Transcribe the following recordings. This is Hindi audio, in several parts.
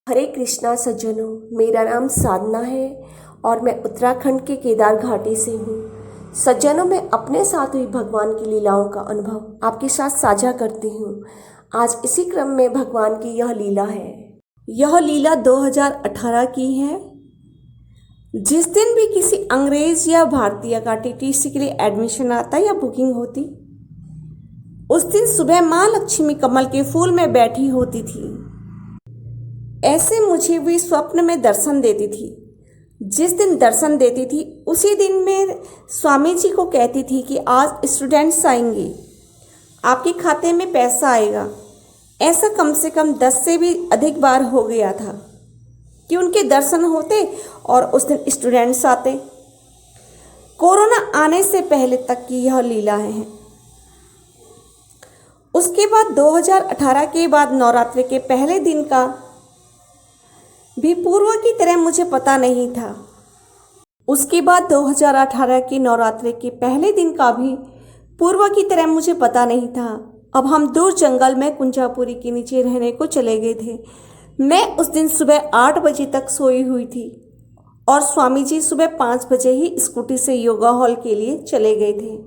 हरे कृष्णा सज्जनों, मेरा नाम साधना है और मैं उत्तराखंड के केदार घाटी से हूँ। सज्जनों, मैं अपने साथ हुई भगवान की लीलाओं का अनुभव आपके साथ साझा करती हूँ। आज इसी क्रम में भगवान की यह लीला है। यह लीला 2018 की है। जिस दिन भी किसी अंग्रेज या भारतीय का टीटीसी के लिए एडमिशन आता या बुकिंग होती, उस दिन सुबह माँ लक्ष्मी कमल के फूल में बैठी होती थी। ऐसे मुझे भी स्वप्न में दर्शन देती थी। जिस दिन दर्शन देती थी उसी दिन मैं स्वामी जी को कहती थी कि आज स्टूडेंट्स आएंगे, आपके खाते में पैसा आएगा। ऐसा कम से कम 10 से भी अधिक बार हो गया था कि उनके दर्शन होते और उस दिन स्टूडेंट्स आते। कोरोना आने से पहले तक की यह लीला है। उसके बाद 2018 के बाद नवरात्रि के पहले दिन का भी पूर्व की तरह मुझे पता नहीं था। उसके बाद 2018 की नवरात्रि के पहले दिन का भी पूर्व की तरह मुझे पता नहीं था। अब हम दूर जंगल में कुंजापुरी के नीचे रहने को चले गए थे। मैं उस दिन सुबह 8 बजे तक सोई हुई थी और स्वामी जी सुबह 5 बजे ही स्कूटी से योगा हॉल के लिए चले गए थे।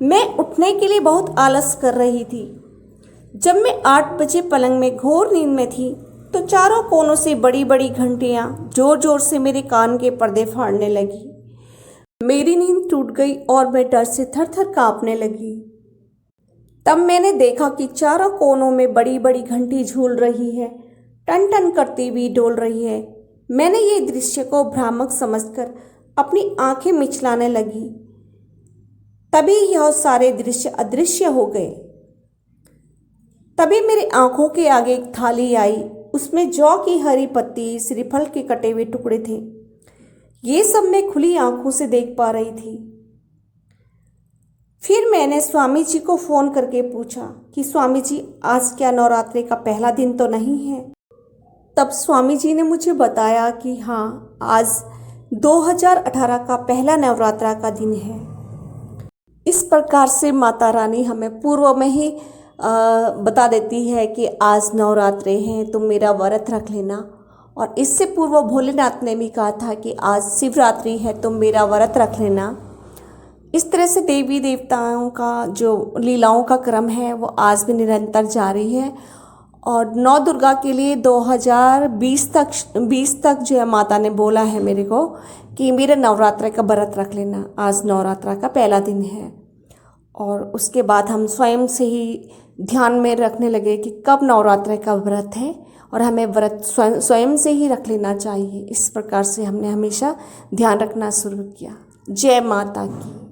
मैं उठने के लिए बहुत आलस कर रही थी। जब मैं 8 बजे पलंग में घोर नींद में थी तो चारों कोनों से बड़ी बड़ी घंटियां जोर जोर से मेरे कान के पर्दे फाड़ने लगी। मेरी नींद टूट गई और मैं डर से थर थर कांपने लगी। तब मैंने देखा कि चारों कोनों में बड़ी बड़ी घंटी झूल रही है, टन टन करती हुई डोल रही है। मैंने ये दृश्य को भ्रामक समझकर अपनी आंखें मिचलाने लगी। तभी यह सारे दृश्य अदृश्य हो गए। तभी मेरी आंखों के आगे एक थाली आई। उसमें जौ की हरी पत्ती, श्रीफल के कटे हुए टुकड़े थे। ये सब मैं खुली आंखों से देख पा रही थी। फिर मैंने स्वामी जी को फोन करके पूछा कि स्वामी जी, आज क्या नवरात्रि का पहला दिन तो नहीं है? तब स्वामी जी ने मुझे बताया कि हाँ, आज 2018 का पहला नवरात्रा का दिन है। इस प्रकार से माता रानी हमें पूर्व में ही बता देती है कि आज नवरात्रे हैं, तुम मेरा व्रत रख लेना। और इससे पूर्व भोलेनाथ ने भी कहा था कि आज शिवरात्रि है, तुम मेरा व्रत रख लेना। इस तरह से देवी देवताओं का जो लीलाओं का क्रम है वो आज भी निरंतर जारी है। और 9 दुर्गा के लिए 2020 तक जो है माता ने बोला है मेरे को कि मेरे नवरात्रि का व्रत रख लेना। आज नवरात्रा का पहला दिन है और उसके बाद हम स्वयं से ही ध्यान में रखने लगे कि कब नवरात्रि का व्रत है और हमें व्रत स्वयं से ही रख लेना चाहिए। इस प्रकार से हमने हमेशा ध्यान रखना शुरू किया। जय माता की।